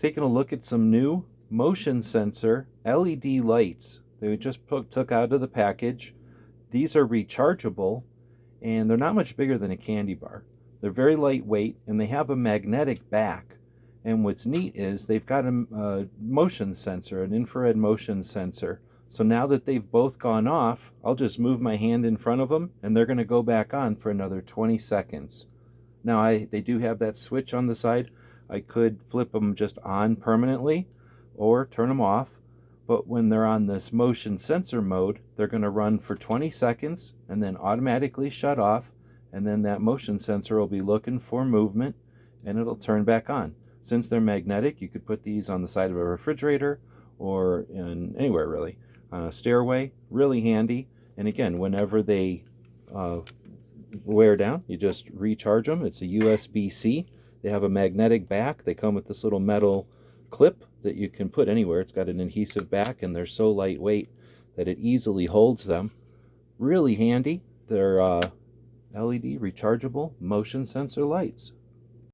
taking a look at some new motion sensor LED lights. They just took out of the package. These are rechargeable, and they're not much bigger than a candy bar. They're very lightweight, and they have a magnetic back. And what's neat is they've got a motion sensor, an infrared motion sensor. So now that they've both gone off, I'll just move my hand in front of them, and they're going to go back on for another 20 seconds. Now, they do have that switch on the side. I could flip them just on permanently or turn them off. But when they're on this motion sensor mode, they're going to run for 20 seconds and then automatically shut off. And then that motion sensor will be looking for movement, and it'll turn back on. Since they're magnetic, you could put these on the side of a refrigerator or anywhere really. On a stairway, really handy. And again, whenever they wear down, you just recharge them. It's a USB-C. They have a magnetic back. They come with this little metal clip that you can put anywhere. It's got an adhesive back, and they're so lightweight that it easily holds them. Really handy. They're LED rechargeable motion sensor lights.